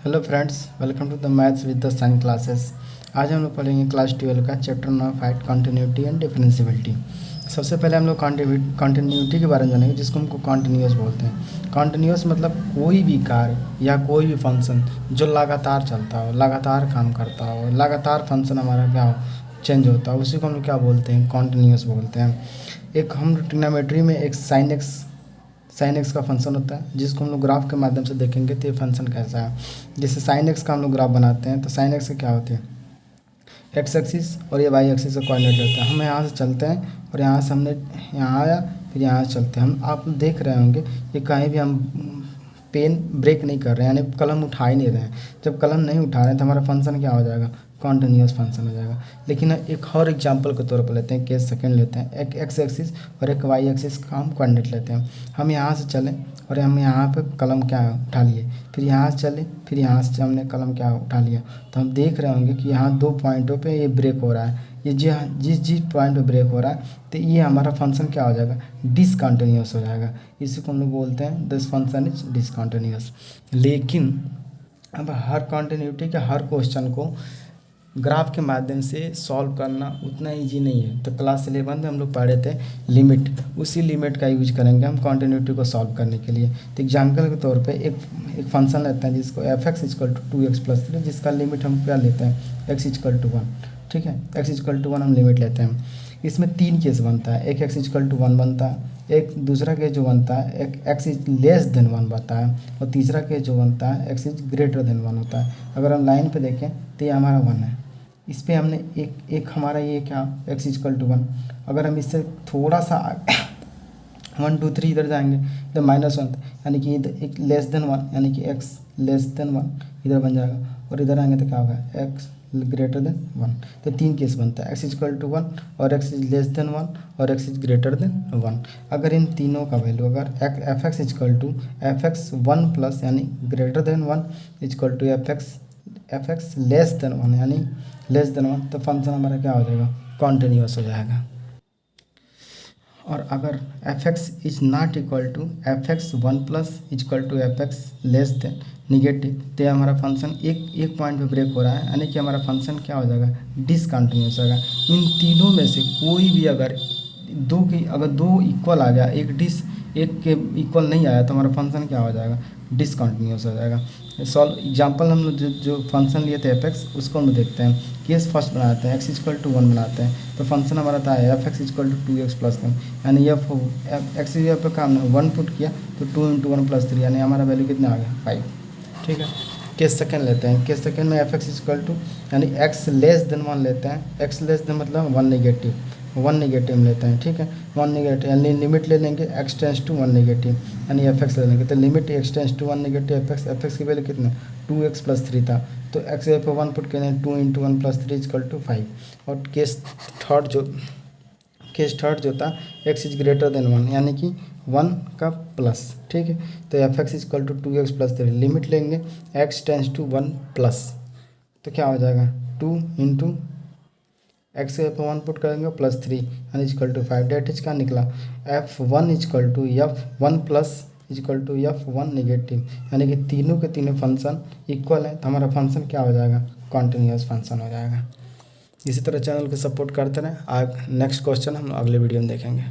Hello friends, welcome to the maths with the sign classes. आज हम लोग पढ़ेंगे क्लास 12 का chapter number 5 continuity and differentiability. सबसे पहले हम लोग कॉन्टिन्यूटी के बारे में जानेंगे, जिसको हमको कॉन्टिन्यूस बोलते हैं। कॉन्टिन्यूस मतलब कोई भी कार्य या कोई भी फंक्शन जो लगातार चलता हो, लगातार काम करता हो, लगातार फंक्शन हमारा क्या हो, चेंज होता है, उसी को हम लोग क्या बोलते हैं, कॉन्टिन्यूस बोलते हैं। एक हम ट्रिग्नोमेट्री में एक साइन एक्स का फंक्शन होता है, जिसको हम लोग ग्राफ के माध्यम से देखेंगे तो ये फंक्शन कैसा है। जैसे साइन एक्स का हम लोग ग्राफ बनाते हैं तो साइन एक्स का क्या होते हैं, एक्स एक्सिस और ये वाई एक्सिस का कोऑर्डिनेट रहता है। हम यहाँ से चलते हैं और यहाँ से हमने यहाँ आया, फिर यहाँ से चलते हैं। हम आप देख रहे होंगे कि कहीं भी हम पेन ब्रेक नहीं कर रहे हैं, यानी कलम उठा ही नहीं रहे हैं। जब कलम नहीं उठा रहे हैं तो हमारा फंक्शन क्या हो जाएगा, कॉन्टिन्यूस फंक्शन हो जाएगा। लेकिन एक और एग्जांपल के तौर पर लेते हैं, केस सेकंड लेते हैं। एक एक्स एक्सिस और एक वाई एक्सिस का हम कोऑर्डिनेट लेते हैं। हम यहाँ से चलें और हम यहाँ पे कलम क्या उठा लिए, फिर यहाँ से चले, फिर यहाँ से हमने कलम क्या उठा लिया। तो हम देख रहे होंगे कि यहाँ दो पॉइंटों पे ये ब्रेक हो रहा है। ये जिस पॉइंट पे ब्रेक हो रहा है तो ये हमारा फंक्शन क्या हो जाएगा, डिसकंटिन्यूस हो जाएगा। इसी को हम लोग बोलते हैं दिस फंक्शन इज डिसकंटिन्यूस। लेकिन अब हर कॉन्टिन्यूटी के हर क्वेश्चन को ग्राफ के माध्यम से सॉल्व करना उतना ईजी नहीं है। तो क्लास 11 में हम लोग पढ़े थे लिमिट, उसी लिमिट का यूज करेंगे हम कॉन्टिन्यूटी को सॉल्व करने के लिए। तो एग्जाम्पल के तौर पे एक फंक्शन लेते हैं जिसको F x equal to 2x + 3, जिसका लिमिट हम क्या लेते हैं, x इजकल टू 1। ठीक है, x इजकल टू 1 हम लिमिट लेते हैं। इसमें 3 केस बनता है, एक x इजकल टू 1 बनता है, एक दूसरा केस जो बनता है एक x इज लेस देन 1 बनता है, और तीसरा केस जो बनता है x इज ग्रेटर देन 1 होता है। अगर हम लाइन पे देखें तो ये हमारा 1 है। इस पर हमने एक हमारा ये क्या, x इजकल टू 1। अगर हम इससे थोड़ा सा 1 2 3 इधर जाएंगे तो -1, यानी कि इधर एक लेस देन 1, यानी कि x लेस देन 1 इधर बन जाएगा, और इधर आएंगे तो क्या होगा, x ग्रेटर देन 1। तो 3 केस बनता है, x इजकल टू 1 और x इज लेस देन 1 और x इज ग्रेटर देन 1। अगर इन तीनों का वैल्यू अगर f x equal to f x 1 plus यानी greater than 1 equal to f x less than 1 यानी लेस देन 1, तो फंक्शन हमारा क्या हो जाएगा, कॉन्टिन्यूस हो जाएगा। और अगर f x is not equal to f x 1 plus equal to f x less than negative, तो हमारा फंक्शन एक पॉइंट पे ब्रेक हो रहा है, यानी कि हमारा फंक्शन क्या हो जाएगा, डिसकंटिन्यूस होगा। इन तीनों में से कोई भी अगर दो इक्वल आ गया, एक के इक्वल नहीं आया, तो हमारा फंक्शन क्या हो जाएगा, डिसकंटिन्यूस हो जाएगा। सॉल्व एग्जांपल हम लोग जो फंक्शन लिए थे एफ एक्स, उसको हम देखते हैं। केस फर्स्ट बनाते हैं, x इजकल टू 1 बनाते हैं, तो फंक्शन हमारा था F x equal to 2x + 3, यानी एक्स पे काम 1 पुट किया तो 2 × 1 + 3, यानी हमारा वैल्यू कितना आ गया, 5। ठीक है, केस सेकंड लेते हैं। केस सेकंड में एफ एक्स इजकल टू यानी x लेस देन 1 लेते हैं। x लेस देन मतलब 1 नेगेटिव लेते हैं। ठीक है, 1 नेगेटिव यानी लिमिट ले लेंगे x टेंस टू 1 नेगेटिव, यानी एफ एक्स ले लेंगे। तो limit x tends to 1 negative f x की वैल्यू कितना, 2x + 3 था, तो x पे 1 पुट करें 2 × 1 + 3 इजकल टू 5। और केस थर्ड जो था x इज ग्रेटर देन 1 यानी कि 1 का प्लस। ठीक है, तो f x equal to 2x + 3 limit लेंगे x टेंस टू 1 प्लस, तो क्या हो जाएगा 2 × x पे 1 पुट करेंगे +3 यानी इजकल टू 5। डेट इज क्या निकला, f1 equal to f1 plus equal to f1 negative, यानी कि तीनों के तीनों फंक्शन इक्वल है, तो हमारा फंक्शन क्या हो जाएगा, कॉन्टिन्यूस फंक्शन हो जाएगा। इसी तरह चैनल को सपोर्ट करते रहें। नेक्स्ट क्वेश्चन हम अगले वीडियो में देखेंगे।